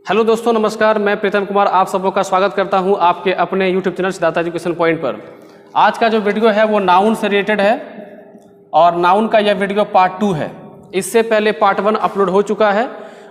Hello दोस्तों, नमस्कार। मैं प्रीतम कुमार आप सबों का स्वागत करता हूं आपके अपने YouTube channel Siddharth education point पर। आज का जो वीडियो है वो नाउन से रिलेटेड है और नाउन का यह वीडियो पार्ट 2 है। इससे पहले पार्ट 1 अपलोड हो चुका है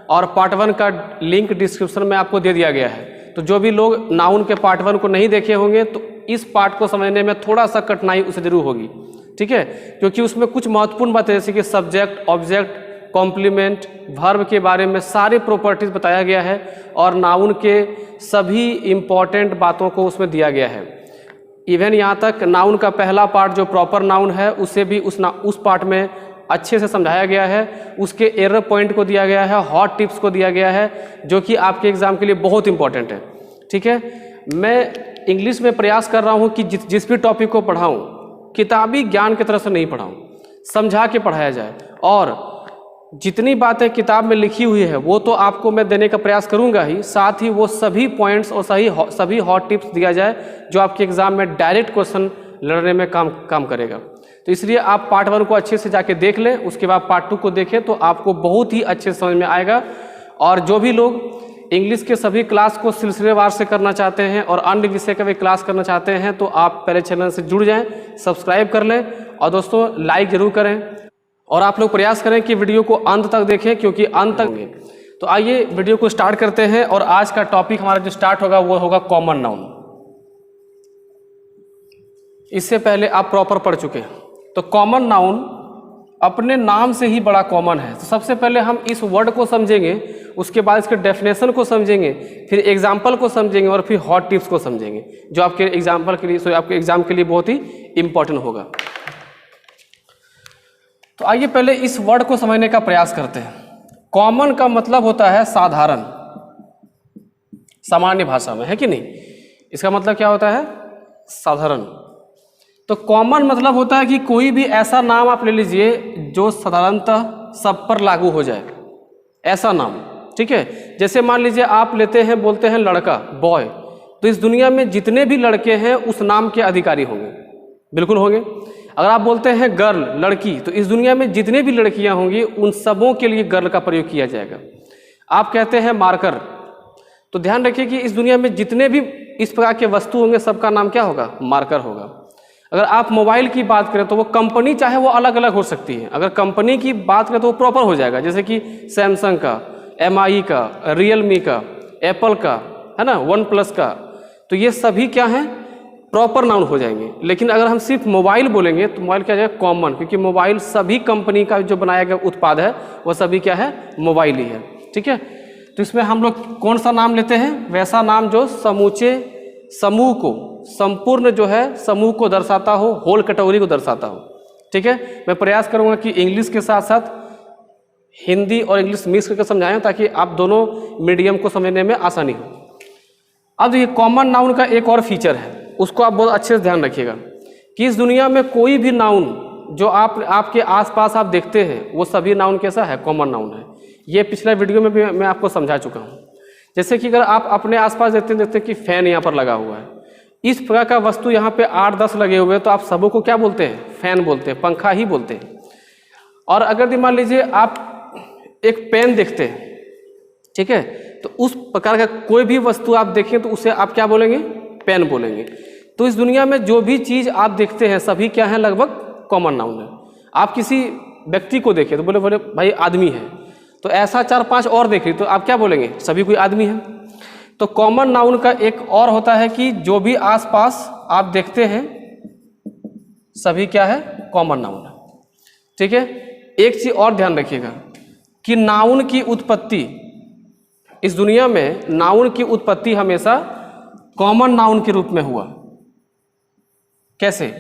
और पार्ट 1 का लिंक डिस्क्रिप्शन में आपको दे दिया गया है। तो जो भी लोग नाउन के पार्ट 1 को नहीं देखे होंगे तो इस पार्ट को समझने में थोड़ा सा कठिनाई उसे जरूर होगी, ठीक है, क्योंकि उसमें कुछ महत्वपूर्ण बातें जैसे कि सब्जेक्ट, ऑब्जेक्ट, कॉम्प्लीमेंट, वर्ब के बारे में सारे प्रॉपर्टीज बताया गया है और नाउन के सभी इम्पॉर्टेंट बातों को उसमें दिया गया है। इवन यहाँ तक नाउन का पहला पार्ट जो प्रॉपर नाउन है उसे भी उस पार्ट में अच्छे से समझाया गया है। उसके एरर पॉइंट को दिया गया है, हॉट टिप्स को दिया गया है, जो कि आपके एग्जाम के लिए बहुत इंपॉर्टेंट है, ठीक है। मैं इंग्लिश में प्रयास कर रहा हूँ कि जिस भी टॉपिक को पढ़ाऊँ किताबी ज्ञान की तरह से नहीं पढ़ाऊँ, समझा के पढ़ाया जाए और जितनी बातें किताब में लिखी हुई है वो तो आपको मैं देने का प्रयास करूंगा ही, साथ ही वो सभी पॉइंट्स और सभी हॉट टिप्स दिया जाए जो आपके एग्जाम में डायरेक्ट क्वेश्चन लड़ने में काम करेगा। तो इसलिए आप पार्ट 1 को अच्छे से जाके देख लें, उसके बाद पार्ट 2 को देखें तो आपको बहुत ही अच्छे से समझ में आएगा। और जो भी लोग इंग्लिश के सभी क्लास को सिलसिलेवार से करना चाहते हैं और अन्य विषय का भी क्लास करना चाहते हैं तो आप पहले चैनल से जुड़ जाएँ, सब्सक्राइब कर लें और दोस्तों लाइक ज़रूर करें और आप लोग प्रयास करें कि वीडियो को अंत तक देखें क्योंकि अंत तक होंगे। तो आइए वीडियो को स्टार्ट करते हैं और आज का टॉपिक हमारा जो स्टार्ट होगा वो होगा कॉमन नाउन। इससे पहले आप प्रॉपर पढ़ चुके हैं तो कॉमन नाउन अपने नाम से ही बड़ा कॉमन है। तो सबसे पहले हम इस वर्ड को समझेंगे, उसके बाद इसके डेफिनेशन को समझेंगे, फिर एग्जाम्पल को समझेंगे और फिर हॉट टिप्स को समझेंगे जो आपके एग्जाम्पल के लिए आपके एग्जाम के लिए बहुत ही इंपॉर्टेंट होगा। तो आइए पहले इस वर्ड को समझने का प्रयास करते हैं। कॉमन का मतलब होता है साधारण, सामान्य भाषा में, है कि नहीं। इसका मतलब क्या होता है? साधारण। तो कॉमन मतलब होता है कि कोई भी ऐसा नाम आप ले लीजिए जो साधारणतः सब पर लागू हो जाए, ऐसा नाम, ठीक है। जैसे मान लीजिए आप लेते हैं, बोलते हैं लड़का, बॉय, तो इस दुनिया में जितने भी लड़के हैं उस नाम के अधिकारी होंगे, बिल्कुल होंगे। अगर आप बोलते हैं गर्ल, लड़की, तो इस दुनिया में जितने भी लड़कियां होंगी उन सबों के लिए गर्ल का प्रयोग किया जाएगा। आप कहते हैं मार्कर, तो ध्यान रखिए कि इस दुनिया में जितने भी इस प्रकार के वस्तु होंगे सबका नाम क्या होगा? मार्कर होगा। अगर आप मोबाइल की बात करें तो वो कंपनी चाहे वो अलग अलग हो सकती है, अगर कंपनी की बात करें तो वो प्रॉपर हो जाएगा, जैसे कि सैमसंग का, MI का, रियलमी का, एप्पल का, है ना, OnePlus का, तो ये सभी क्या हैं? प्रॉपर नाउन हो जाएंगे। लेकिन अगर हम सिर्फ मोबाइल बोलेंगे तो मोबाइल क्या जाएगा? कॉमन, क्योंकि मोबाइल सभी कंपनी का जो बनाया गया उत्पाद है वह सभी क्या है? मोबाइल ही है, ठीक है। तो इसमें हम लोग कौन सा नाम लेते हैं? वैसा नाम जो समूचे समूह को, संपूर्ण जो है समूह को दर्शाता हो, होल कैटेगरी को दर्शाता हो, ठीक है। मैं प्रयास करूंगा कि इंग्लिश के साथ साथ हिंदी और इंग्लिश मिक्स करके समझाएं ताकि आप दोनों मीडियम को समझने में आसानी हो। अब देखिए कॉमन नाउन का एक और फीचर है, उसको आप बहुत अच्छे से ध्यान रखिएगा कि इस दुनिया में कोई भी नाउन जो आपके आसपास आप देखते हैं वो सभी नाउन कैसा है? कॉमन नाउन है। ये पिछले वीडियो में भी मैं आपको समझा चुका हूँ। जैसे कि अगर आप अपने आसपास देखते हैं कि फैन यहाँ पर लगा हुआ है, इस प्रकार का वस्तु यहाँ पे 8-10 लगे हुए हैं तो आप सबों को क्या बोलते हैं? फैन बोलते हैं, पंखा ही बोलते हैं। और अगर मान लीजिए आप एक पेन देखते हैं, ठीक है, तो उस प्रकार का कोई भी वस्तु आप देखें तो उसे आप क्या बोलेंगे? पेन बोलेंगे। तो इस दुनिया में जो भी चीज़ आप देखते हैं सभी क्या है? लगभग कॉमन नाउन है। आप किसी व्यक्ति को देखें तो बोले भाई आदमी है, तो ऐसा 4-5 और देखें तो आप क्या बोलेंगे? सभी कोई आदमी है। तो कॉमन नाउन का एक और होता है कि जो भी आसपास आप देखते हैं सभी क्या है? कॉमन नाउन है, ठीक है। एक चीज और ध्यान रखिएगा कि नाउन की उत्पत्ति, इस दुनिया में नाउन की उत्पत्ति हमेशा कॉमन नाउन के रूप में हुआ। कैसे?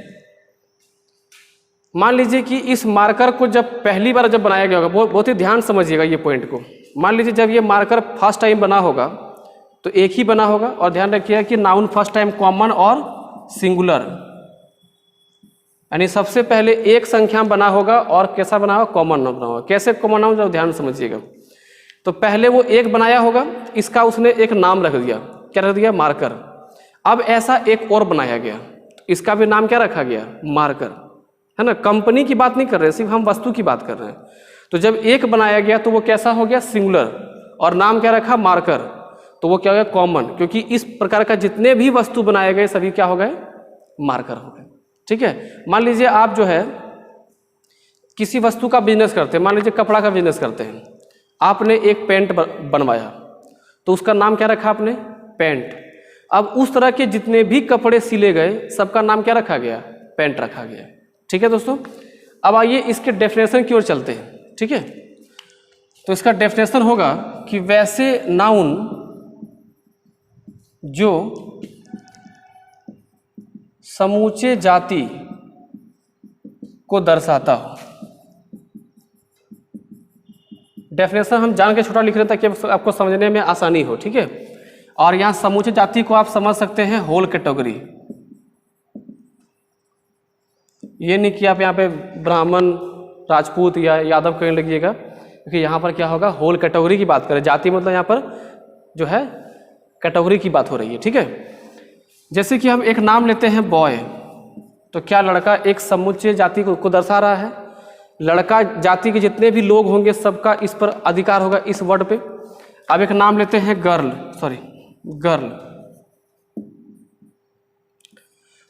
मान लीजिए कि इस मार्कर को जब पहली बार जब बनाया गया होगा, बहुत ही ध्यान समझिएगा ये पॉइंट को। मान लीजिए जब ये मार्कर फर्स्ट टाइम बना होगा तो एक ही बना होगा, और ध्यान रखिएगा कि नाउन फर्स्ट टाइम कॉमन और सिंगुलर, यानी सबसे पहले एक संख्या बना होगा और कैसा बना होगा? कॉमन नाउन बना होगा। कैसे कॉमन नाउन? जब ध्यान समझिएगा तो पहले वो एक बनाया होगा, इसका उसने एक नाम रख दिया, क्या रख दिया? मार्कर। अब ऐसा एक और बनाया गया, इसका भी नाम क्या रखा गया? मार्कर, है ना। कंपनी की बात नहीं कर रहे, सिर्फ हम वस्तु की बात कर रहे हैं। तो जब एक बनाया गया तो वो कैसा हो गया? सिंगुलर, और नाम क्या रखा? मार्कर। तो वो क्या हो गया कॉमन, क्योंकि इस प्रकार का जितने भी वस्तु बनाए गए सभी क्या हो गए मार्कर हो गए। ठीक है, मान लीजिए आप जो है किसी वस्तु का बिजनेस करते हैं, मान लीजिए कपड़ा का बिजनेस करते हैं, आपने एक पैंट बनवाया तो उसका नाम क्या रखा आपने पैंट। अब उस तरह के जितने भी कपड़े सिले गए सबका नाम क्या रखा गया पैंट रखा गया। ठीक है दोस्तों, अब आइए इसके डेफिनेशन की ओर चलते हैं। ठीक है, तो इसका डेफिनेशन होगा कि वैसे नाउन जो समूचे जाति को दर्शाता हो। डेफिनेशन हम जान के छोटा लिख रहे हैं ताकि आपको समझने में आसानी हो। ठीक है, और यहाँ समूचे जाति को आप समझ सकते हैं होल कैटेगरी। ये नहीं कि आप यहाँ पे ब्राह्मण राजपूत या यादव कहने लगिएगा, क्योंकि यहाँ पर क्या होगा होल कैटेगरी की बात करें। जाति मतलब यहाँ पर जो है कैटेगरी की बात हो रही है। ठीक है, जैसे कि हम एक नाम लेते हैं बॉय, तो क्या लड़का एक समुच्चय जाति को दर्शा रहा है। लड़का जाति के जितने भी लोग होंगे सबका इस पर अधिकार होगा इस वर्ड पे। अब एक नाम लेते हैं गर्ल, गर्ल,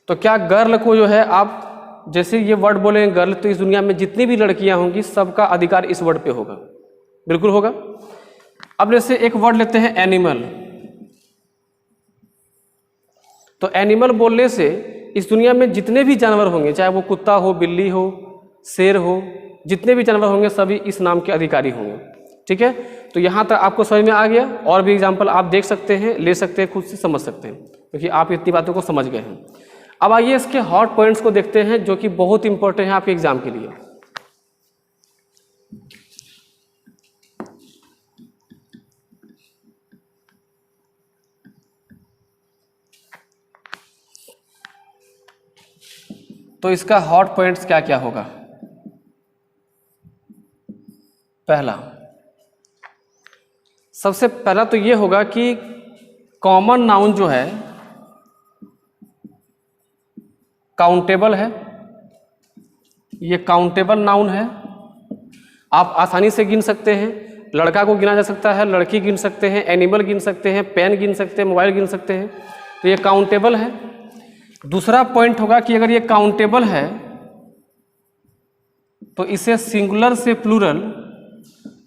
तो क्या गर्ल को जो है आप जैसे ये वर्ड बोलेंगे गर्ल, तो इस दुनिया में जितनी भी लड़कियां होंगी सबका अधिकार इस वर्ड पे होगा, बिल्कुल होगा। अब जैसे एक वर्ड लेते हैं एनिमल, तो एनिमल बोलने से इस दुनिया में जितने भी जानवर होंगे, चाहे वो कुत्ता हो, बिल्ली हो, शेर हो, जितने भी जानवर होंगे सभी इस नाम के अधिकारी होंगे। ठीक है, तो यहाँ तक आपको समझ में आ गया। और भी एग्जाम्पल आप देख सकते हैं, ले सकते हैं, खुद से समझ सकते हैं, क्योंकि आप इतनी बातों को समझ गए हैं। अब आइए इसके हॉट पॉइंट्स को देखते हैं जो कि बहुत इंपॉर्टेंट है आपके एग्जाम के लिए। तो इसका हॉट पॉइंट्स क्या क्या होगा। पहला, सबसे पहला तो ये होगा कि कॉमन नाउन जो है काउंटेबल है। ये काउंटेबल नाउन है, आप आसानी से गिन सकते हैं। लड़का को गिना जा सकता है, लड़की गिन सकते हैं, एनिमल गिन सकते हैं, पेन गिन सकते हैं, मोबाइल गिन सकते हैं, तो ये काउंटेबल है। दूसरा पॉइंट होगा कि अगर ये काउंटेबल है तो इसे सिंगुलर से प्लूरल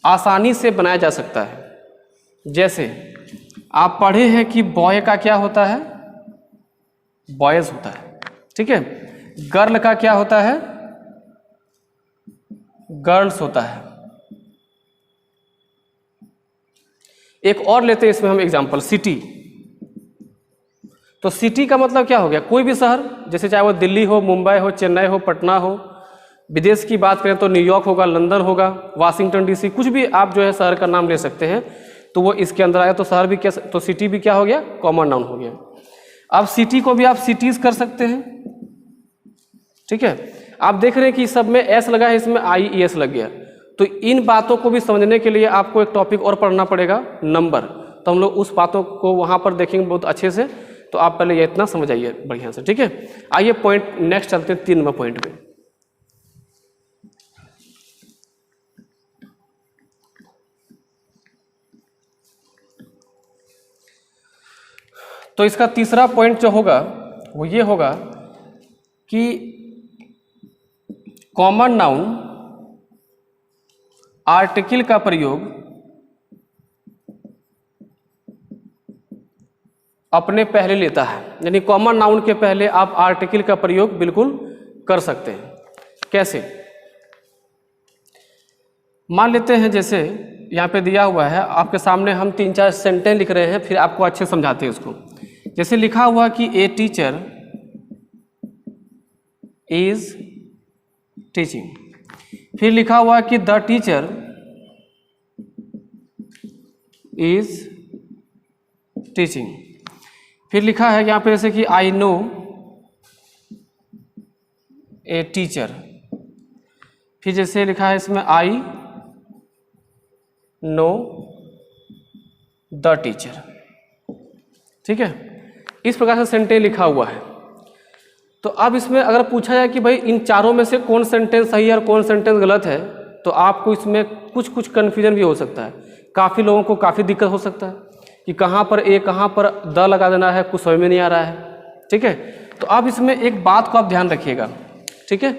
आसानी से बनाया जा सकता है। जैसे आप पढ़े हैं कि बॉय का क्या होता है बॉयज होता है। ठीक है, गर्ल का क्या होता है गर्ल्स होता है। एक और लेते हैं इसमें हम एग्जांपल, सिटी। तो सिटी का मतलब क्या हो गया कोई भी शहर, जैसे चाहे वो दिल्ली हो, मुंबई हो, चेन्नई हो, पटना हो। विदेश की बात करें तो न्यूयॉर्क होगा, लंदन होगा, वाशिंगटन डीसी, कुछ भी आप जो है शहर का नाम ले सकते हैं, तो वो इसके अंदर आया। तो शहर भी क्या, तो सिटी भी क्या हो गया कॉमन नाउन हो गया। अब सिटी को भी आप सिटीज कर सकते हैं। ठीक है, आप देख रहे हैं कि सब में एस लगा है, इसमें IES लग गया। तो इन बातों को भी समझने के लिए आपको एक टॉपिक और पढ़ना पड़ेगा, नंबर। तो हम लोग उस बातों को वहाँ पर देखेंगे बहुत अच्छे से। तो आप पहले ये इतना समझ आइए बढ़िया से। ठीक है, आइए पॉइंट नेक्स्ट चलते हैं 3 नंबर पॉइंट पे। तो इसका तीसरा पॉइंट जो होगा वो ये होगा कि कॉमन नाउन आर्टिकल का प्रयोग अपने पहले लेता है। यानी कॉमन नाउन के पहले आप आर्टिकल का प्रयोग बिल्कुल कर सकते हैं। कैसे, मान लेते हैं जैसे यहाँ पे दिया हुआ है आपके सामने, हम 3-4 सेंटेंस लिख रहे हैं, फिर आपको अच्छे समझाते हैं उसको। जैसे लिखा हुआ कि ए टीचर इज टीचिंग, फिर लिखा हुआ कि द टीचर इज टीचिंग, फिर लिखा है यहाँ पे जैसे कि आई नो ए टीचर, फिर जैसे लिखा है इसमें आई नो द टीचर। ठीक है, इस प्रकार से सेंटेंस लिखा हुआ है। तो अब इसमें अगर पूछा जाए कि भाई इन चारों में से कौन सेंटेंस सही है और कौन सेंटेंस गलत है, तो आपको इसमें कुछ कन्फ्यूजन भी हो सकता है। काफ़ी लोगों को काफ़ी दिक्कत हो सकता है, कि कहाँ पर ए कहाँ पर द लगा देना है, कुछ समझ में नहीं आ रहा है। ठीक है, तो अब इसमें एक बात को आप ध्यान रखिएगा। ठीक है,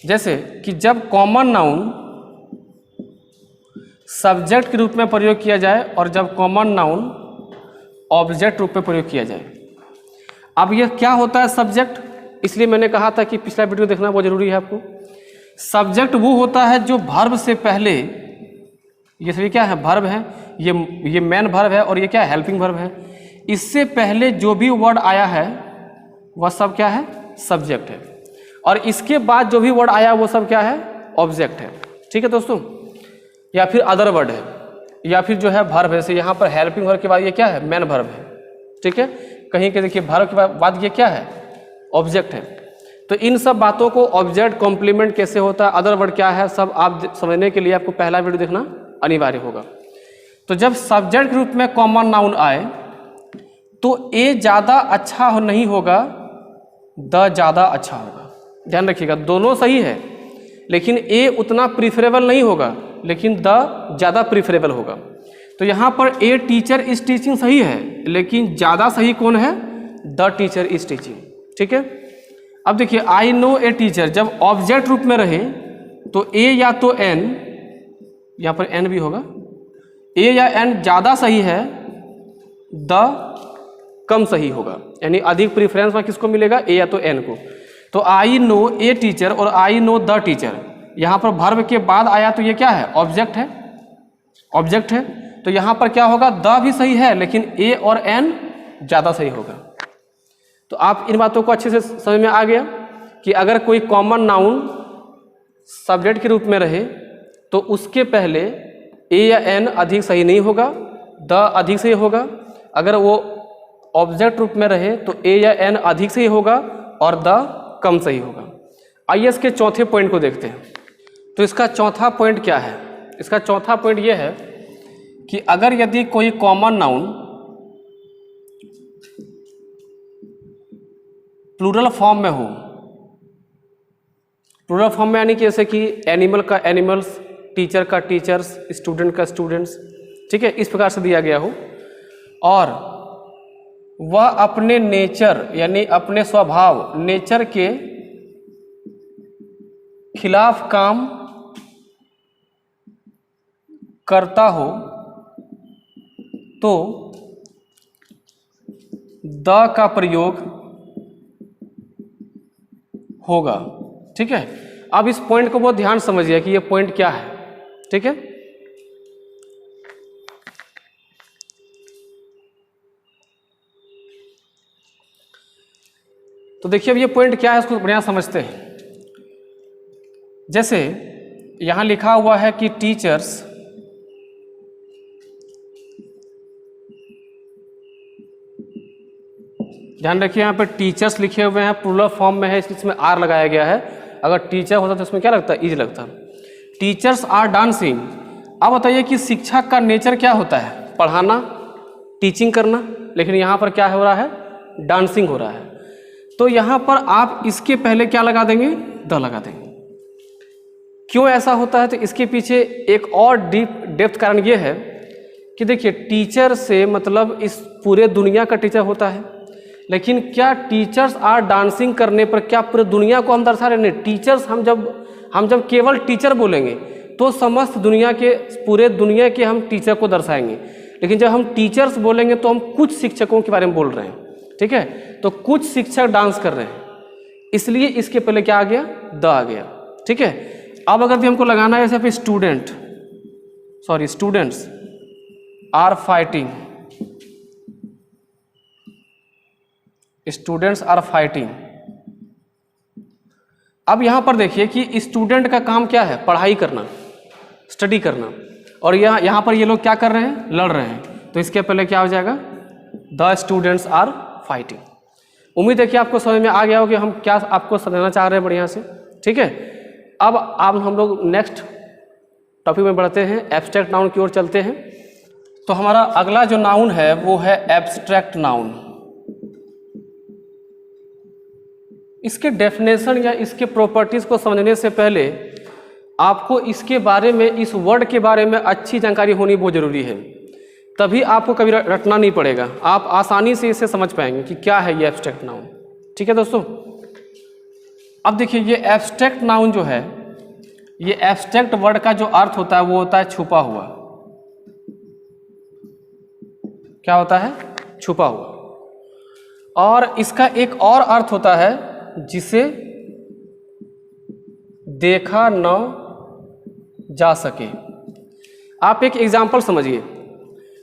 जैसे कि जब कॉमन नाउन सब्जेक्ट के रूप में प्रयोग किया जाए और जब कॉमन नाउन ऑब्जेक्ट रूप में प्रयोग किया जाए। अब ये क्या होता है सब्जेक्ट, इसलिए मैंने कहा था कि पिछला वीडियो देखना बहुत जरूरी है आपको। सब्जेक्ट वो होता है जो वर्ब से पहले, ये सभी क्या है, वर्ब है, ये मेन वर्ब है और ये क्या है, हेल्पिंग वर्ब है। इससे पहले जो भी वर्ड आया है वह सब क्या है, सब्जेक्ट है, और इसके बाद जो भी वर्ड आया वो सब क्या है, ऑब्जेक्ट है। ठीक है दोस्तों, या फिर अदर वर्ड है, या फिर जो है वर्ब है। जैसे यहाँ पर हेल्पिंग वर्ब के बाद ये क्या है, मेन वर्ब है। ठीक है, कहीं के देखिए वर्ब के बाद ये क्या है, ऑब्जेक्ट है। तो इन सब बातों को ऑब्जेक्ट कॉम्प्लीमेंट कैसे होता है, अदर वर्ड क्या है, सब आप समझने के लिए आपको पहला वीडियो देखना अनिवार्य होगा। तो जब सब्जेक्ट के रूप में कॉमन नाउन आए तो ए ज़्यादा अच्छा नहीं होगा, द ज़्यादा अच्छा होगा। ध्यान रखिएगा, दोनों सही है लेकिन ए उतना प्रीफरेबल नहीं होगा, लेकिन द ज़्यादा प्रीफरेबल होगा। तो यहाँ पर ए टीचर इज टीचिंग सही है, लेकिन ज़्यादा सही कौन है, द टीचर इज टीचिंग। ठीक है, अब देखिए आई नो ए टीचर जब ऑब्जेक्ट रूप में रहे तो ए या तो एन, यहाँ पर एन भी होगा, ए या एन ज़्यादा सही है, द कम सही होगा। यानी अधिक प्रीफरेंस में किसको मिलेगा, ए या तो एन को। तो आई नो ए टीचर और आई नो द टीचर, यहाँ पर वर्ब के बाद आया तो ये क्या है, ऑब्जेक्ट है, ऑब्जेक्ट है। तो यहाँ पर क्या होगा, द भी सही है लेकिन ए और एन ज़्यादा सही होगा। तो आप इन बातों को अच्छे से समझ में आ गया कि अगर कोई कॉमन नाउन सब्जेक्ट के रूप में रहे तो उसके पहले ए या एन अधिक सही नहीं होगा, द अधिक सही होगा। अगर वो ऑब्जेक्ट रूप में रहे तो ए या एन अधिक सही होगा और द कम सही होगा। आइए इसके चौथे पॉइंट को देखते हैं। तो इसका चौथा पॉइंट क्या है, इसका चौथा पॉइंट यह है कि अगर यदि कोई कॉमन नाउन प्लूरल फॉर्म में हो, प्लूरल फॉर्म में यानी कि जैसे कि एनिमल का एनिमल्स, टीचर का टीचर्स, स्टूडेंट का स्टूडेंट्स, ठीक है, इस प्रकार से दिया गया हो, और वह अपने नेचर यानी अपने स्वभाव, नेचर के खिलाफ काम करता हो तो द का प्रयोग होगा। ठीक है, अब इस पॉइंट को बहुत ध्यान समझिए कि ये पॉइंट क्या है। ठीक है, तो देखिए अब ये पॉइंट क्या है, इसको बढ़िया समझते हैं। जैसे यहां लिखा हुआ है कि टीचर्स ध्यान रखिए, यहाँ पे टीचर्स लिखे हुए हैं, प्लूरल फॉर्म में है इसमें आर लगाया गया है। अगर टीचर होता तो इसमें क्या लगता है, इज लगता। Teachers are dancing. अब बताइए कि शिक्षक का नेचर क्या होता है, पढ़ाना, टीचिंग करना, लेकिन यहाँ पर क्या हो रहा है, डांसिंग हो रहा है। तो यहाँ पर आप इसके पहले क्या लगा देंगे, द लगा देंगे। क्यों ऐसा होता है, तो इसके पीछे एक और डेप्थ कारण ये है कि देखिए टीचर से मतलब इस पूरे दुनिया का टीचर होता है, लेकिन क्या टीचर्स आर डांसिंग करने पर क्या पूरे दुनिया को हम दर्शा रहे हैं? टीचर्स हम जब केवल टीचर बोलेंगे तो समस्त दुनिया के, पूरे दुनिया के हम टीचर को दर्शाएंगे, लेकिन जब हम टीचर्स बोलेंगे तो हम कुछ शिक्षकों के बारे में बोल रहे हैं। ठीक है, तो कुछ शिक्षक डांस कर रहे हैं, इसलिए इसके पहले क्या आ गया, द आ गया। ठीक है, अब अगर हमको लगाना है जैसे students are fighting, students are fighting. अब यहां पर देखिए कि स्टूडेंट का काम क्या है, पढ़ाई करना, स्टडी करना, और यहां पर ये लोग क्या कर रहे हैं, लड़ रहे हैं। तो इसके पहले क्या हो जाएगा, द स्टूडेंट्स आर फाइटिंग। उम्मीद है कि आपको समझ में आ गया हो कि हम क्या आपको समझना चाह रहे हैं बढ़िया से। ठीक है, अब हम लोग नेक्स्ट टॉपिक में बढ़ते हैं, एब्स्ट्रैक्ट नाउन की ओर चलते हैं। तो हमारा अगला जो नाउन है वो है एब्स्ट्रैक्ट नाउन। इसके डेफिनेशन या इसके प्रॉपर्टीज को समझने से पहले आपको इसके बारे में, इस वर्ड के बारे में अच्छी जानकारी होनी बहुत ज़रूरी है, तभी आपको कभी रटना नहीं पड़ेगा, आप आसानी से इसे समझ पाएंगे कि क्या है ये एब्स्ट्रैक्ट नाउन। ठीक है दोस्तों, अब देखिए ये एब्स्ट्रैक्ट नाउन जो है, ये एब्स्ट्रैक्ट वर्ड का जो अर्थ होता है वो होता है छुपा हुआ। क्या होता है? छुपा हुआ। और इसका एक और अर्थ होता है जिसे देखा न जा सके। आप एक एग्जाम्पल समझिए,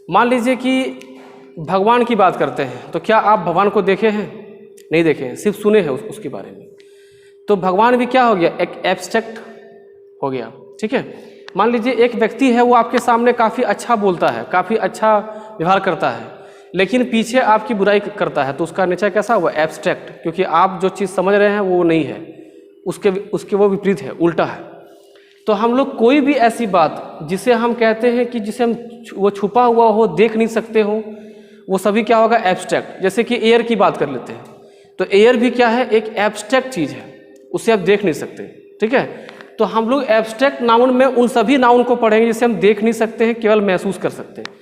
मान लीजिए कि भगवान की बात करते हैं, तो क्या आप भगवान को देखे हैं? नहीं देखे हैं, सिर्फ सुने हैं उसके बारे में। तो भगवान भी क्या हो गया? एक एब्स्ट्रैक्ट हो गया। ठीक है, मान लीजिए एक व्यक्ति है, वो आपके सामने काफ़ी अच्छा बोलता है, काफ़ी अच्छा व्यवहार करता है, लेकिन पीछे आपकी बुराई करता है, तो उसका नेचर कैसा हुआ? एब्स्ट्रैक्ट, क्योंकि आप जो चीज़ समझ रहे हैं वो नहीं है, उसके वो विपरीत है, उल्टा है। तो हम लोग कोई भी ऐसी बात जिसे हम कहते हैं कि जिसे हम वो छुपा हुआ हो, देख नहीं सकते हो, वो सभी क्या होगा? एब्स्ट्रैक्ट। जैसे कि एयर की बात कर लेते हैं, तो एयर भी क्या है? एक एब्स्ट्रैक्ट चीज़ है, उसे आप देख नहीं सकते। ठीक है, तो हम लोग एब्स्ट्रैक्ट नाउन में उन सभी नाउन को पढ़ेंगे जिसे हम देख नहीं सकते हैं, केवल महसूस कर सकते हैं।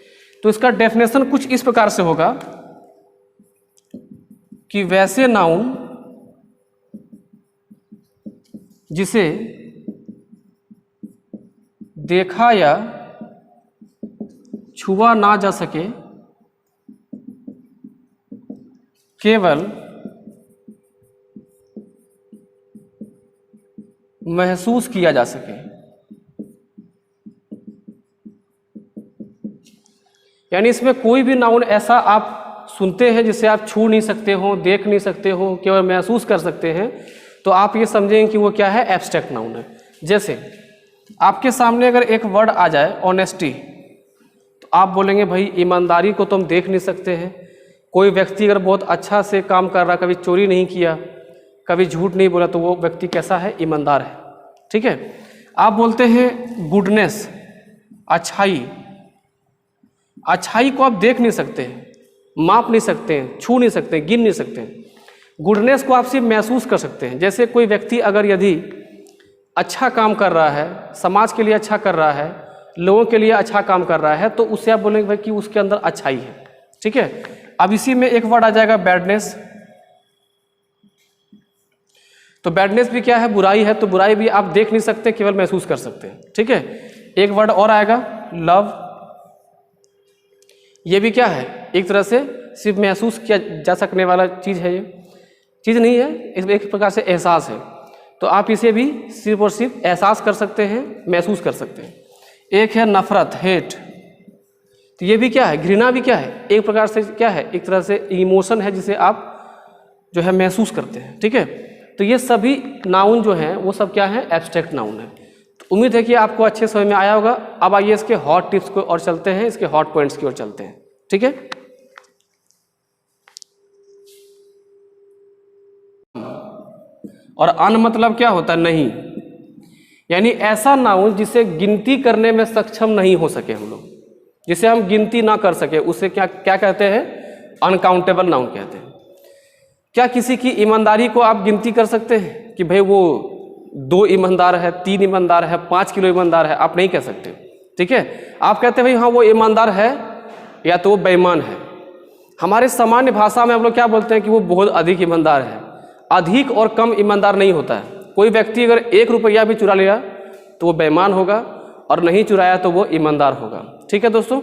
तो इसका डेफिनेशन कुछ इस प्रकार से होगा कि वैसे नाउन जिसे देखा या छुआ ना जा सके, केवल महसूस किया जा सके। यानी इसमें कोई भी नाउन ऐसा आप सुनते हैं जिसे आप छू नहीं सकते हो, देख नहीं सकते हो, केवल महसूस कर सकते हैं, तो आप ये समझेंगे कि वो क्या है? एब्स्ट्रैक्ट नाउन है। जैसे आपके सामने अगर एक वर्ड आ जाए ऑनेस्टी, तो आप बोलेंगे भाई ईमानदारी को तो हम देख नहीं सकते हैं। कोई व्यक्ति अगर बहुत अच्छा से काम कर रहा, कभी चोरी नहीं किया, कभी झूठ नहीं बोला, तो वो व्यक्ति कैसा है? ईमानदार है। ठीक है, आप बोलते हैं गुडनेस, अच्छाई। अच्छाई को आप देख नहीं सकते हैं, माप नहीं सकते हैं, छू नहीं सकते हैं, गिन नहीं सकते हैं। गुडनेस को आप सिर्फ महसूस कर सकते हैं। जैसे कोई व्यक्ति अगर यदि अच्छा काम कर रहा है, समाज के लिए अच्छा कर रहा है, लोगों के लिए अच्छा काम कर रहा है, तो उससे आप बोलेंगे भाई कि उसके अंदर अच्छाई है। ठीक है, अब इसी में एक वर्ड आ जाएगा बैडनेस। तो बैडनेस भी क्या है? बुराई है। तो बुराई भी आप देख नहीं सकते, केवल महसूस कर सकते हैं। ठीक है, एक वर्ड और आएगा लव। ये भी क्या है? एक तरह से सिर्फ महसूस किया जा सकने वाला चीज़ है। ये चीज़ नहीं है, इसमें एक प्रकार से एहसास है। तो आप इसे भी सिर्फ और सिर्फ एहसास कर सकते हैं, महसूस कर सकते हैं। एक है नफरत, हेट। तो ये भी क्या है? घृणा भी क्या है? एक प्रकार से क्या है? एक तरह से इमोशन है जिसे आप जो है महसूस करते हैं। ठीक है, तो ये सभी नाउन जो हैं वो सब क्या है? एब्स्ट्रैक्ट नाउन है। तो उम्मीद है कि आपको अच्छे समझ में आया होगा। अब आइए इसके हॉट टिप्स को और चलते हैं, इसके हॉट पॉइंट्स की ओर चलते हैं। ठीक है, और अन मतलब क्या होता है? नहीं। यानी ऐसा नाउन जिसे गिनती करने में सक्षम नहीं हो सके हम लोग, जिसे हम गिनती ना कर सके, उसे क्या क्या कहते हैं? अनकाउंटेबल नाउन कहते हैं। क्या किसी की ईमानदारी को आप गिनती कर सकते हैं कि भाई वो 2 ईमानदार है, 3 ईमानदार है, 5 किलो ईमानदार है? आप नहीं कह सकते। ठीक है, आप कहते हैं भाई हाँ वो ईमानदार है या तो वो बेईमान है। हमारे सामान्य भाषा में हम लोग क्या बोलते हैं कि वो बहुत अधिक ईमानदार है। अधिक और कम ईमानदार नहीं होता है। कोई व्यक्ति अगर 1 रुपया भी चुरा लिया तो वो बेईमान होगा, और नहीं चुराया तो वो ईमानदार होगा। ठीक है दोस्तों,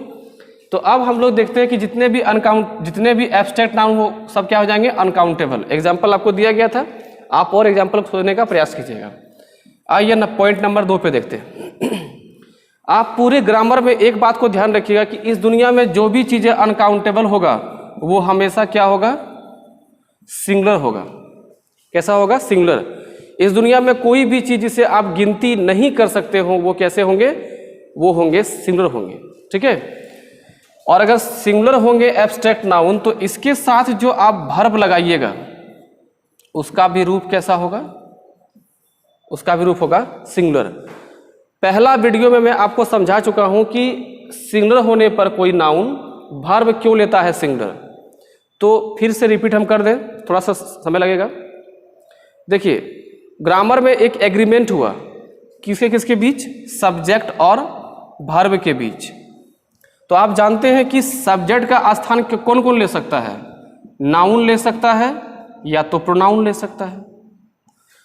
तो अब हम लोग देखते हैं कि जितने भी एब्स्ट्रैक्ट नाउन वो सब क्या हो जाएंगे? अनकाउंटेबल। एग्जाम्पल आपको दिया गया था, आप और एग्जाम्पल खोजने का प्रयास कीजिएगा। आइए ना पॉइंट नंबर 2 पे देखते हैं। आप पूरे ग्रामर में एक बात को ध्यान रखिएगा कि इस दुनिया में जो भी चीज़ें अनकाउंटेबल होगा वो हमेशा क्या होगा? सिंगुलर होगा। कैसा होगा? सिंगुलर। इस दुनिया में कोई भी चीज़ जिसे आप गिनती नहीं कर सकते हो वो कैसे होंगे? वो होंगे सिंगुलर होंगे। ठीक है, और अगर सिंगुलर होंगे एब्स्ट्रैक्ट नाउन, तो इसके साथ जो आप वर्ब लगाइएगा उसका भी रूप कैसा होगा? उसका भी रूप होगा सिंगुलर। पहला वीडियो में मैं आपको समझा चुका हूं कि सिंगुलर होने पर कोई नाउन वर्ब क्यों लेता है सिंगुलर। तो फिर से रिपीट हम कर दें, थोड़ा सा समय लगेगा। देखिए, ग्रामर में एक एग्रीमेंट हुआ किसके किसके बीच? सब्जेक्ट और वर्ब के बीच। तो आप जानते हैं कि सब्जेक्ट का स्थान कौन कौन ले सकता है? नाउन ले सकता है या तो प्रोनाउन ले सकता है।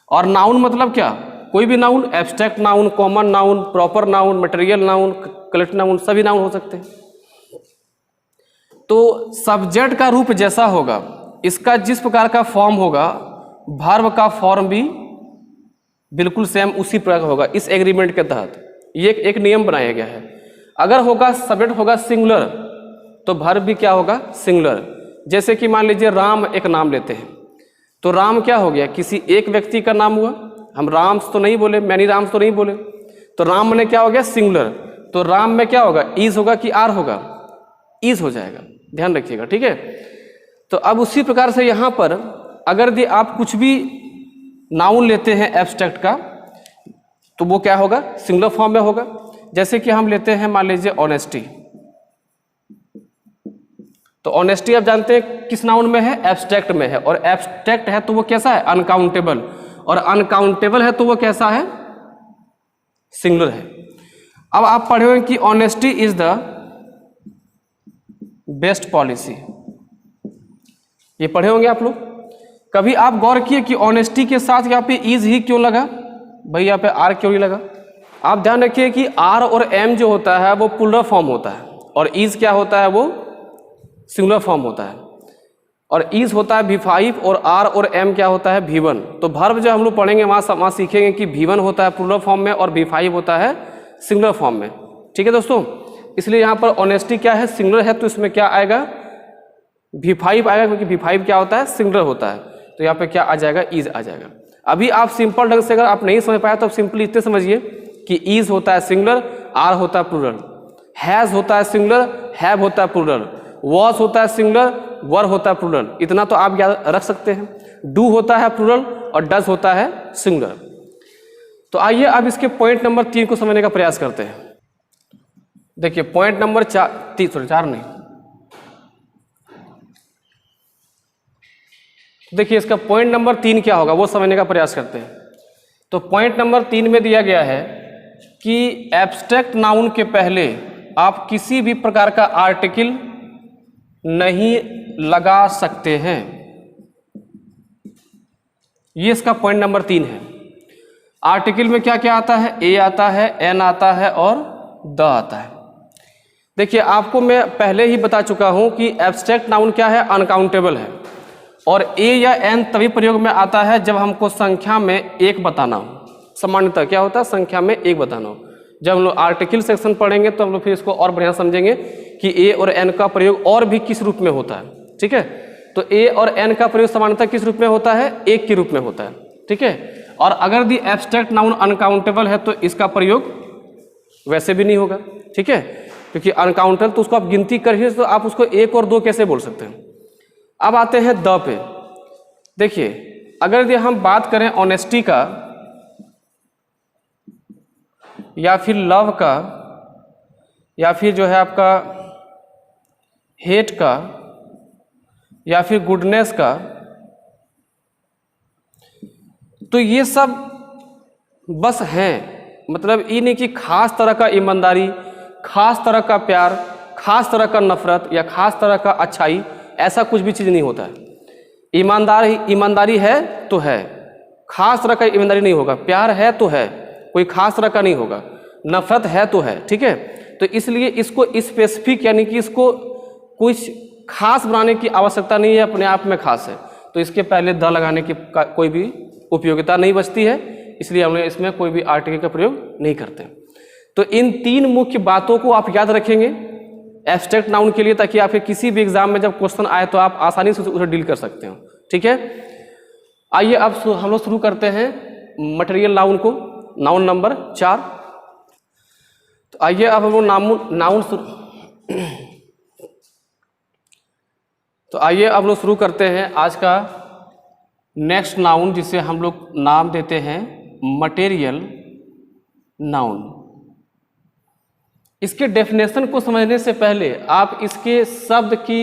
और नाउन मतलब क्या? कोई भी noun, abstract noun, common noun, proper noun, material noun, collect noun, सभी नाउन हो सकते हैं। तो सब्जेक्ट का रूप जैसा होगा, इसका जिस प्रकार का फॉर्म होगा, वर्ब का फॉर्म भी बिल्कुल सेम उसी प्रकार का होगा। इस एग्रीमेंट के तहत ये एक नियम बनाया गया है। अगर होगा सब्जेक्ट होगा सिंगुलर तो वर्ब भी क्या होगा? सिंगुलर। जैसे कि मान लीजिए राम एक नाम लेते हैं, तो राम क्या हो गया? किसी एक व्यक्ति का नाम हुआ। हम राम्स तो नहीं बोले, मैनी राम्स तो नहीं बोले, तो राम में क्या हो गया? सिंगुलर। तो राम में क्या होगा? ईज होगा कि आर होगा? ईज हो जाएगा, ध्यान रखिएगा, ठीक है। तो अब उसी प्रकार से यहाँ पर अगर यदि आप कुछ भी नाउन लेते हैं एब्स्ट्रैक्ट का, तो वो क्या होगा? सिंगुलर फॉर्म में होगा। जैसे कि हम लेते हैं मान लीजिए ऑनेस्टी, तो ऑनेस्टी आप जानते हैं किस नाउन में है? एब्स्ट्रैक्ट में है। और एब्स्ट्रैक्ट है तो वो कैसा है? अनकाउंटेबल। और अनकाउंटेबल है तो वो कैसा है? सिंगुलर है। अब आप पढ़े हुए कि honesty is the best policy, ये पढ़े होंगे आप लोग। कभी आप गौर किए कि ऑनेस्टी के साथ यहाँ पे इज ही क्यों लगा? भाई यहाँ पे आर क्यों नहीं लगा? आप ध्यान रखिए कि आर और एम जो होता है वो प्लूरल फॉर्म होता है, और इज क्या होता है? वो सिंगुलर फॉर्म होता है। और इज होता है V5 और आर और एम क्या होता है? V1। तो वर्ब जो हम लोग पढ़ेंगे वहाँ सीखेंगे कि V1 होता है प्लूरल फॉर्म में और V5 होता है सिंगुलर फॉर्म में, ठीक है दोस्तों। इसलिए यहाँ पर ऑनेस्टी क्या है? सिंगुलर है, तो इसमें क्या आएगा? V5 आएगा, क्योंकि V5 क्या होता है? सिंगुलर होता है। तो यहाँ पे क्या आ जाएगा? इज आ जाएगा। अभी आप सिंपल ढंग से अगर आप नहीं समझ पाए तो आप सिंपली इतने समझिए कि इज होता है सिंगुलर, आर होता है प्लूरल, हैज होता है सिंगुलर, हैव होता है प्लूरल, वॉज होता है सिंगुलर, वर होता है प्लूरल। इतना तो आप याद रख सकते हैं। डू होता है प्लूरल और डज होता है सिंगुलर। तो आइए अब इसके पॉइंट नंबर 3 को समझने का प्रयास करते हैं। देखिए पॉइंट नंबर 4 नहीं, देखिए इसका पॉइंट नंबर 3 क्या होगा वो समझने का प्रयास करते हैं। तो पॉइंट नंबर 3 में दिया गया है कि एब्स्ट्रैक्ट नाउन के पहले आप किसी भी प्रकार का आर्टिकल नहीं लगा सकते हैं। ये इसका पॉइंट नंबर 3 है। आर्टिकल में क्या क्या आता है? ए आता है, एन आता है और द आता है। देखिए आपको मैं पहले ही बता चुका हूं कि एब्स्ट्रैक्ट नाउन क्या है? अनकाउंटेबल है। और ए या एन तभी प्रयोग में आता है जब हमको संख्या में एक बताना हो। सामान्यतः क्या होता है? संख्या में एक बताना हो। जब हम लोग आर्टिकल सेक्शन पढ़ेंगे तो हम लोग फिर इसको और बढ़िया समझेंगे कि ए और एन का प्रयोग और भी किस रूप में होता है, ठीक है। तो ए और एन का प्रयोग सामान्यतः किस रूप में होता है? एक के रूप में होता है, ठीक है। और अगर दी एब्स्ट्रैक्ट नाउन अनकाउंटेबल है तो इसका प्रयोग वैसे भी नहीं होगा, ठीक है, क्योंकि अनकाउंटेबल तो उसको आप गिनती करिए तो आप उसको 1 और 2 कैसे बोल सकते हैं। अब आते हैं द पे। देखिए अगर यदि हम बात करें ऑनेस्टी का या फिर लव का या फिर जो है आपका हेट का या फिर गुडनेस का, तो ये सब बस हैं। मतलब ये नहीं कि खास तरह का ईमानदारी, खास तरह का प्यार, खास तरह का नफरत या खास तरह का अच्छाई, ऐसा कुछ भी चीज़ नहीं होता है। ईमानदारी है तो है, खास तरह का ईमानदारी नहीं होगा। प्यार है तो है, कोई खास तरह का नहीं होगा। नफरत है तो है, ठीक है। तो इसलिए इसको स्पेसिफिक यानी कि इसको कुछ खास बनाने की आवश्यकता नहीं है, अपने आप में खास है। तो इसके पहले द लगाने की कोई भी उपयोगिता नहीं बचती है, इसलिए हम लोग इसमें कोई भी आर्टिकल का प्रयोग नहीं करते। तो इन 3 मुख्य बातों को आप याद रखेंगे एब्स्ट्रैक्ट नाउन के लिए, ताकि आपके किसी भी एग्जाम में जब क्वेश्चन आए तो आप आसानी से उसे डील कर सकते हो, ठीक है। आइए अब हम लोग शुरू करते हैं मटेरियल नाउन को, नाउन नंबर 4। तो आइए अब हम लोग तो आइए अब लोग शुरू करते हैं आज का नेक्स्ट नाउन, जिसे हम लोग नाम देते हैं मटेरियल नाउन। इसके डेफिनेशन को समझने से पहले आप इसके शब्द की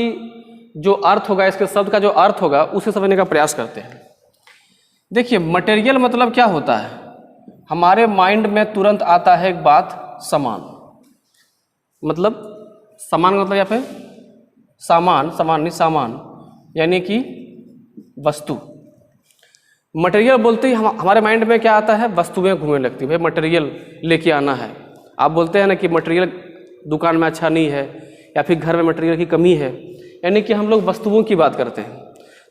जो अर्थ होगा, इसके शब्द का जो अर्थ होगा उसे समझने का प्रयास करते हैं। देखिए मटेरियल मतलब क्या होता है? हमारे माइंड में तुरंत आता है एक बात, समान। मतलब समान मतलब यहाँ पे सामान, सामान नहीं सामान, यानी कि वस्तु। मटेरियल बोलते ही हमारे माइंड में क्या आता है, वस्तुएं घूमने लगती है। भाई मटेरियल लेके आना है। आप बोलते हैं ना कि मटेरियल दुकान में अच्छा नहीं है या फिर घर में मटेरियल की कमी है, यानी कि हम लोग वस्तुओं की बात करते हैं।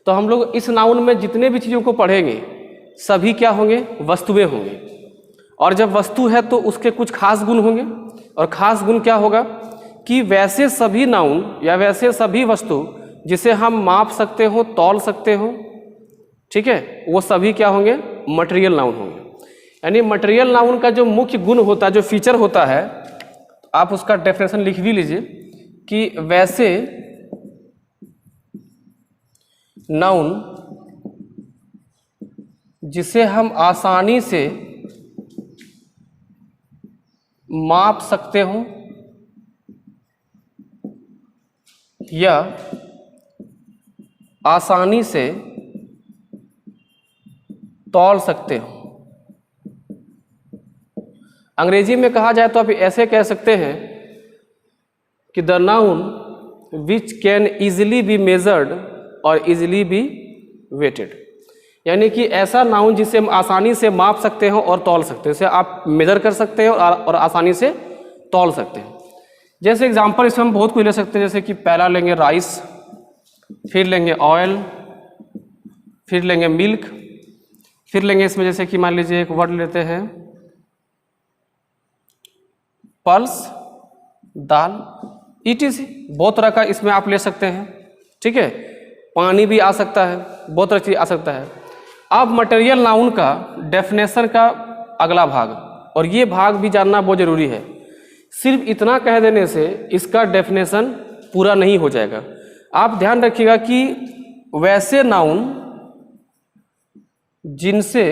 तो हम लोग इस नाउन में जितने भी चीज़ों को पढ़ेंगे सभी क्या होंगे, वस्तुएं होंगे। और जब वस्तु है तो उसके कुछ खास गुण होंगे, और खास गुण क्या होगा कि वैसे सभी नाउन या वैसे सभी वस्तु जिसे हम माप सकते हो, तौल सकते हो, ठीक है, वो सभी क्या होंगे, मटेरियल नाउन होंगे। यानी मटेरियल नाउन का जो मुख्य गुण होता है, जो फीचर होता है, आप उसका डेफिनेशन लिख भी लीजिए कि वैसे नाउन जिसे हम आसानी से माप सकते हो या आसानी से तौल सकते हो। अंग्रेजी में कहा जाए तो आप ऐसे कह सकते हैं कि the noun which can easily be measured और इजीली बी वेटेड, यानी कि ऐसा नाउन जिसे हम आसानी से माप सकते हो और तौल सकते हो, इसे आप मेजर कर सकते हो और आसानी से तौल सकते हो। जैसे एग्जांपल इसमें हम बहुत कुछ ले सकते हैं, जैसे कि पहला लेंगे राइस, फिर लेंगे ऑयल, फिर लेंगे मिल्क, फिर लेंगे इसमें जैसे कि मान लीजिए एक वर्ड लेते हैं पल्स, दाल, ETC, बहुत तरह का इसमें आप ले सकते हैं। ठीक है, पानी भी आ सकता है, बहुत तरह चीज आ सकता है। अब मटेरियल नाउन का डेफिनेशन का अगला भाग, और ये भाग भी जानना बहुत जरूरी है। सिर्फ इतना कह देने से इसका डेफिनेशन पूरा नहीं हो जाएगा। आप ध्यान रखिएगा कि वैसे नाउन जिनसे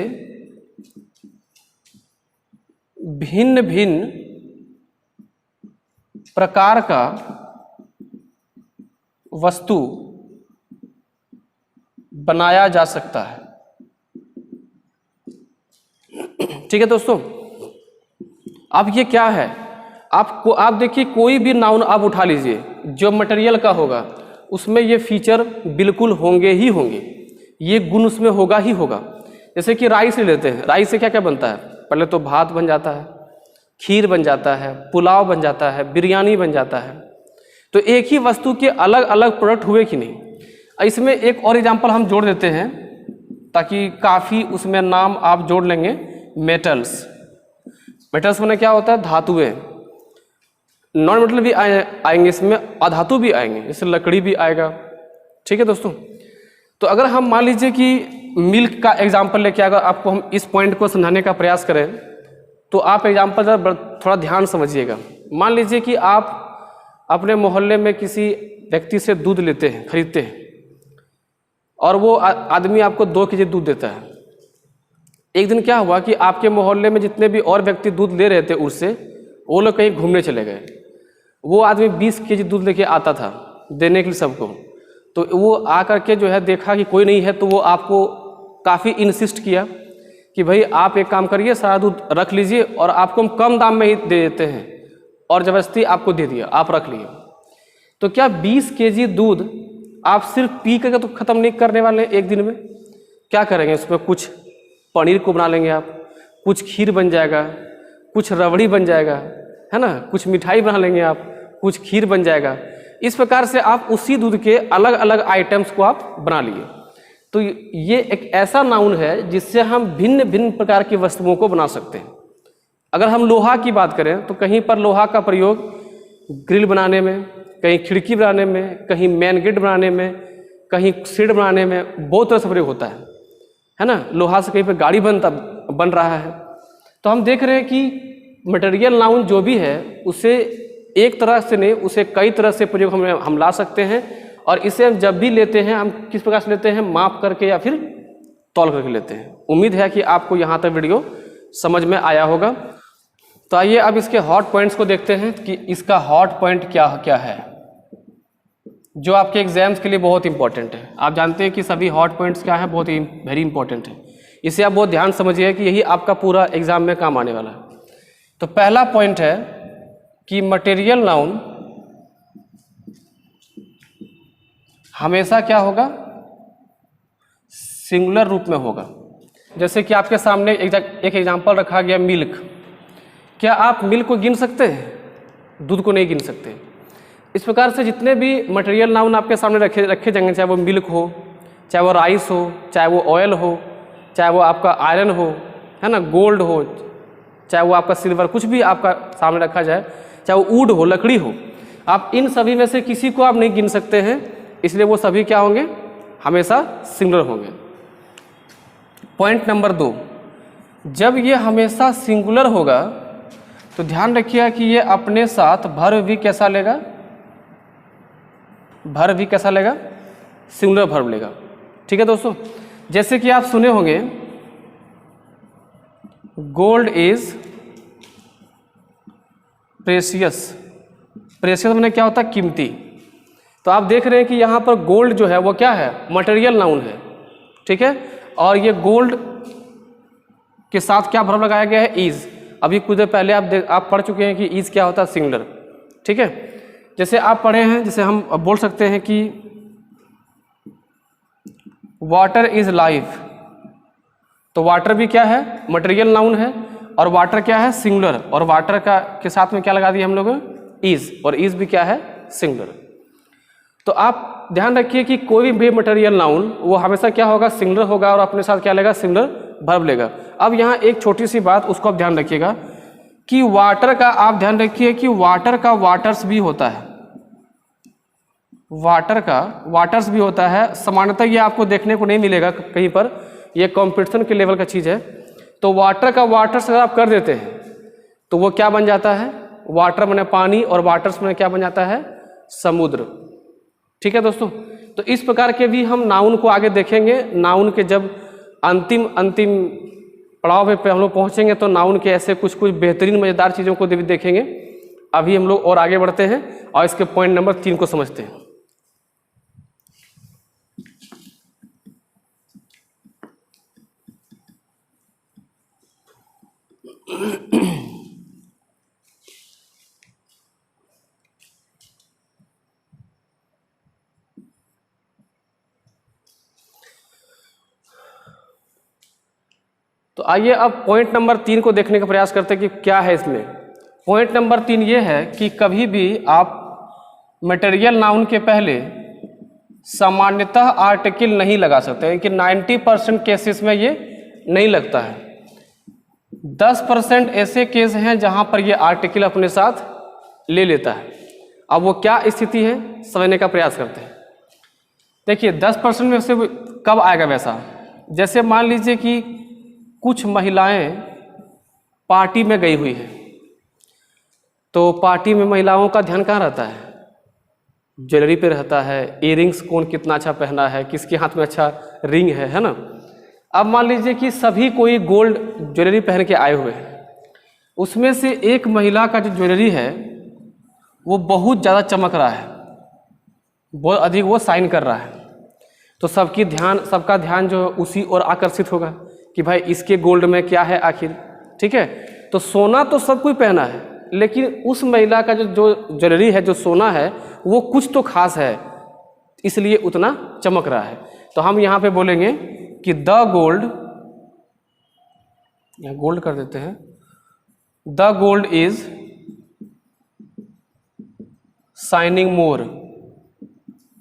भिन्न भिन्न प्रकार का वस्तु बनाया जा सकता है। ठीक है दोस्तों, अब ये क्या है, आपको आप देखिए कोई भी नाउन आप उठा लीजिए जो मटेरियल का होगा, उसमें ये फीचर बिल्कुल होंगे ही होंगे, ये गुण उसमें होगा ही होगा। जैसे कि राइस ले लेते हैं, राइस से क्या क्या बनता है, पहले तो भात बन जाता है, खीर बन जाता है, पुलाव बन जाता है, बिरयानी बन जाता है। तो एक ही वस्तु के अलग अलग प्रोडक्ट हुए कि नहीं। इसमें एक और एग्जांपल हम जोड़ देते हैं ताकि काफ़ी उसमें नाम आप जोड़ लेंगे, मेटल्स। मेटल्स में क्या होता है, धातुएं। नॉन मेटल भी आएंगे इसमें, अधातु भी आएंगे, जैसे लकड़ी भी आएगा। ठीक है दोस्तों, तो अगर हम मान लीजिए कि मिल्क का एग्जाम्पल लेके अगर आपको हम इस पॉइंट को समझाने का प्रयास करें तो आप एग्जाम्पल थोड़ा ध्यान समझिएगा। मान लीजिए कि आप अपने मोहल्ले में किसी व्यक्ति से दूध लेते हैं, खरीदते हैं, और वो आदमी आपको 2 केजी दूध देता है। एक दिन क्या हुआ कि आपके मोहल्ले में जितने भी और व्यक्ति दूध ले रहे थे उससे, वो लोग कहीं घूमने चले गए। वो आदमी 20 केजी दूध लेके आता था देने के लिए सबको, तो वो आकर के जो है देखा कि कोई नहीं है, तो वो आपको काफ़ी इंसिस्ट किया कि भाई आप एक काम करिए, सारा दूध रख लीजिए और आपको हम कम दाम में ही दे देते हैं, और ज़बरदस्ती आपको दे दिया, आप रख लिए। तो क्या 20 केजी दूध आप सिर्फ पी करके तो ख़त्म नहीं करने वाले एक दिन में? क्या करेंगे उसमें, कुछ पनीर को बना लेंगे आप, कुछ खीर बन जाएगा, कुछ रबड़ी बन जाएगा, है ना, कुछ मिठाई बना लेंगे आप, कुछ खीर बन जाएगा। इस प्रकार से आप उसी दूध के अलग अलग आइटम्स को आप बना लिए। तो ये एक ऐसा नाउन है जिससे हम भिन्न भिन्न प्रकार की वस्तुओं को बना सकते हैं। अगर हम लोहा की बात करें तो कहीं पर लोहा का प्रयोग ग्रिल बनाने में, कहीं खिड़की बनाने में, कहीं मेन गेट बनाने में, कहीं सीट बनाने में, बहुत तरह से प्रयोग होता है ना। लोहा से कहीं पर गाड़ी बन रहा है। तो हम देख रहे हैं कि मटेरियल नाउन जो भी है उसे एक तरह से नहीं, उसे कई तरह से प्रयोग हम ला सकते हैं। और इसे हम जब भी लेते हैं, हम किस प्रकार से लेते हैं, माप करके या फिर तौल करके लेते हैं। उम्मीद है कि आपको यहाँ तक वीडियो समझ में आया होगा। तो आइए अब इसके हॉट पॉइंट्स को देखते हैं कि इसका हॉट पॉइंट क्या क्या है, जो आपके एग्जाम्स के लिए बहुत इंपॉर्टेंट है। आप जानते हैं कि सभी हॉट पॉइंट्स क्या है, बहुत ही वेरी इंपॉर्टेंट है। इसे आप बहुत ध्यान समझिए कि यही आपका पूरा एग्जाम में काम आने वाला है। तो पहला पॉइंट है कि मटेरियल नाउन हमेशा क्या होगा, सिंगुलर रूप में होगा। जैसे कि आपके सामने एक एग्जाम्पल रखा गया मिल्क। क्या आप मिल्क को गिन सकते हैं? दूध को नहीं गिन सकते। इस प्रकार से जितने भी मटेरियल नाउन आपके सामने रखे जाएंगे, चाहे वो मिल्क हो, चाहे वो राइस हो, चाहे वो ऑयल हो, चाहे वो आपका आयरन हो, है ना, गोल्ड हो, चाहे वो आपका सिल्वर, कुछ भी आपका सामने रखा जाए, चाहे वो वुड हो, लकड़ी हो, आप इन सभी में से किसी को आप नहीं गिन सकते हैं। इसलिए वो सभी क्या होंगे, हमेशा सिंगुलर होंगे। पॉइंट नंबर 2, जब ये हमेशा सिंगुलर होगा तो ध्यान रखिएगा कि ये अपने साथ वर्ब भी कैसा लेगा, वर्ब भी कैसा लेगा, सिंगुलर वर्ब लेगा। ठीक है दोस्तों, जैसे कि आप सुने होंगे गोल्ड इज प्रेशियस। प्रेशियस मैंने क्या होता है, कीमती। तो आप देख रहे हैं कि यहाँ पर गोल्ड जो है वो क्या है, मटेरियल नाउन है। ठीक है, और ये गोल्ड के साथ क्या वर्ब लगाया गया है, इज। अभी कुछ देर पहले आप पढ़ चुके हैं कि इज क्या होता है, सिंगुलर। ठीक है, जैसे आप पढ़े हैं, जैसे हम बोल सकते हैं कि वाटर इज लाइफ। तो वाटर भी क्या है, मटेरियल नाउन है, और वाटर क्या है, सिंगुलर। और वाटर का के साथ में क्या लगा दिया हम लोग, इज, और इज भी क्या है, सिंगुलर। तो आप ध्यान रखिए कि कोई भी मटेरियल नाउन वो हमेशा क्या होगा, सिंगुलर होगा, और अपने साथ क्या लेगा, सिंगुलर वर्ब लेगा। अब यहाँ एक छोटी सी बात, उसको आप ध्यान रखिएगा कि वाटर का, आप ध्यान रखिए कि वाटर का वाटर्स भी होता है। वाटर का वाटर्स भी होता है। सामान्यतः ये आपको देखने को नहीं मिलेगा कहीं पर, ये कॉम्पिटिशन के लेवल का चीज़ है। तो वाटर का वाटर्स अगर आप कर देते हैं तो वो क्या बन जाता है, वाटर माने पानी, और वाटर्स माने क्या बन जाता है, समुद्र। ठीक है दोस्तों, तो इस प्रकार के भी हम नाउन को आगे देखेंगे। नाउन के जब अंतिम पड़ाव पे हम लोग पहुँचेंगे तो नाउन के ऐसे कुछ बेहतरीन मज़ेदार चीज़ों को भी देखेंगे। अभी हम लोग और आगे बढ़ते हैं और इसके पॉइंट नंबर 3 को समझते हैं। तो आइए अब पॉइंट नंबर 3 को देखने का प्रयास करते हैं कि क्या है इसमें। पॉइंट नंबर 3 ये है कि कभी भी आप मटेरियल नाउन के पहले सामान्यतः आर्टिकल नहीं लगा सकते हैं, कि 90% केसेस में ये नहीं लगता है। 10% ऐसे केस हैं जहां पर ये आर्टिकल अपने साथ ले लेता है। अब वो क्या स्थिति है, समझने का प्रयास करते हैं। देखिए 10% में से कब आएगा वैसा, जैसे मान लीजिए कि कुछ महिलाएं पार्टी में गई हुई हैं, तो पार्टी में महिलाओं का ध्यान कहाँ रहता है, ज्वेलरी पे रहता है। इयररिंग्स कौन कितना अच्छा पहना है, किसके हाथ में अच्छा रिंग है ना। अब मान लीजिए कि सभी कोई गोल्ड ज्वेलरी पहन के आए हुए हैं, उसमें से एक महिला का जो ज्वेलरी है वो बहुत ज़्यादा चमक रहा है, बहुत अधिक वो शाइन कर रहा है। तो सबका ध्यान जो उसी ओर आकर्षित होगा कि भाई इसके गोल्ड में क्या है आखिर। ठीक है, तो सोना तो सब कोई पहना है, लेकिन उस महिला का जो ज्वेलरी है, जो सोना है, वो कुछ तो खास है, इसलिए उतना चमक रहा है। तो हम यहाँ पे बोलेंगे कि द गोल्ड, यहाँ गोल्ड कर देते हैं, द गोल्ड इज शाइनिंग मोर।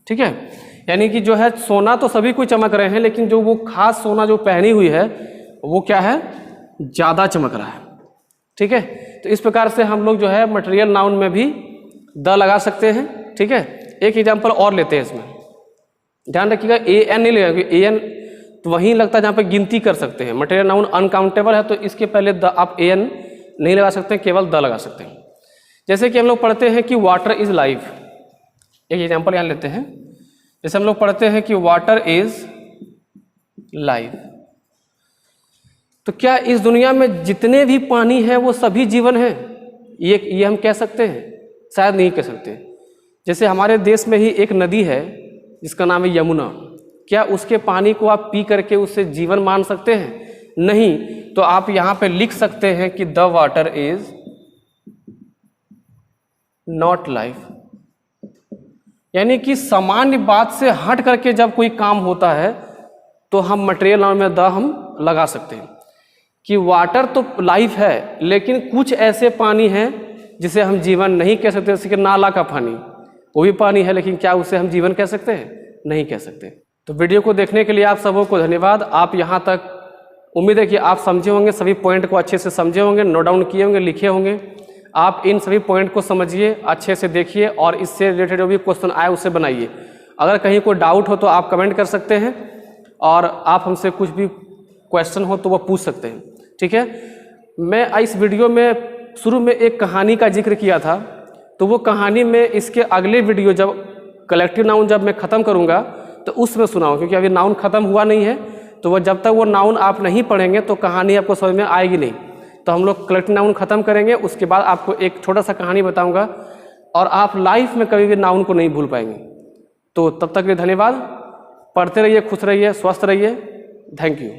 ठीक है, यानी कि जो है सोना तो सभी कोई चमक रहे हैं, लेकिन जो वो खास सोना जो पहनी हुई है वो क्या है, ज़्यादा चमक रहा है। ठीक है, तो इस प्रकार से हम लोग जो है मटेरियल नाउन में भी द लगा सकते हैं। ठीक है, एक एग्जांपल और लेते हैं इसमें, ध्यान रखिएगा an नहीं लगेगा, an तो वहीं लगता है जहाँ पे गिनती कर सकते हैं। मटेरियल नाउन अनकाउंटेबल है तो इसके पहले द आप an नहीं लगा सकते, केवल द लगा सकते हैं। जैसे कि हम लोग पढ़ते हैं कि वाटर इज लाइफ, एक एग्जाम्पल यहाँ लेते हैं। जैसे हम लोग पढ़ते हैं कि वाटर इज लाइफ, तो क्या इस दुनिया में जितने भी पानी है वो सभी जीवन है, ये हम कह सकते हैं? शायद नहीं कह सकते। जैसे हमारे देश में ही एक नदी है जिसका नाम है यमुना, क्या उसके पानी को आप पी करके उससे जीवन मान सकते हैं? नहीं, तो आप यहाँ पे लिख सकते हैं कि the water is not life. यानी कि सामान्य बात से हट करके जब कोई काम होता है तो हम मटेरियल नाउन में द हम लगा सकते हैं कि वाटर तो लाइफ है, लेकिन कुछ ऐसे पानी हैं जिसे हम जीवन नहीं कह सकते, जैसे कि नाला का पानी, वो भी पानी है, लेकिन क्या उसे हम जीवन कह सकते हैं? नहीं कह सकते। तो वीडियो को देखने के लिए आप सबों को धन्यवाद। आप यहाँ तक उम्मीद है कि आप समझे होंगे, सभी पॉइंट को अच्छे से समझे होंगे, नोट डाउन किए होंगे, लिखे होंगे। आप इन सभी पॉइंट को समझिए, अच्छे से देखिए और इससे रिलेटेड जो भी क्वेश्चन आए उसे बनाइए। अगर कहीं कोई डाउट हो तो आप कमेंट कर सकते हैं और आप हमसे कुछ भी क्वेश्चन हो तो वो पूछ सकते हैं, ठीक है। मैं इस वीडियो में शुरू में एक कहानी का जिक्र किया था, तो वो कहानी में इसके अगले वीडियो जब कलेक्टिव नाउन जब मैं ख़त्म करूँगा तो उसमें सुनाऊँ, क्योंकि अभी नाउन ख़त्म हुआ नहीं है, तो वो जब तक वो नाउन आप नहीं पढ़ेंगे तो कहानी आपको समझ में आएगी नहीं। तो हम लोग कलेक्टिव नाउन ख़त्म करेंगे, उसके बाद आपको एक छोटा सा कहानी बताऊंगा और आप लाइफ में कभी भी नाउन को नहीं भूल पाएंगे। तो तब तक के लिए धन्यवाद। पढ़ते रहिए, खुश रहिए, स्वस्थ रहिए। Thank you.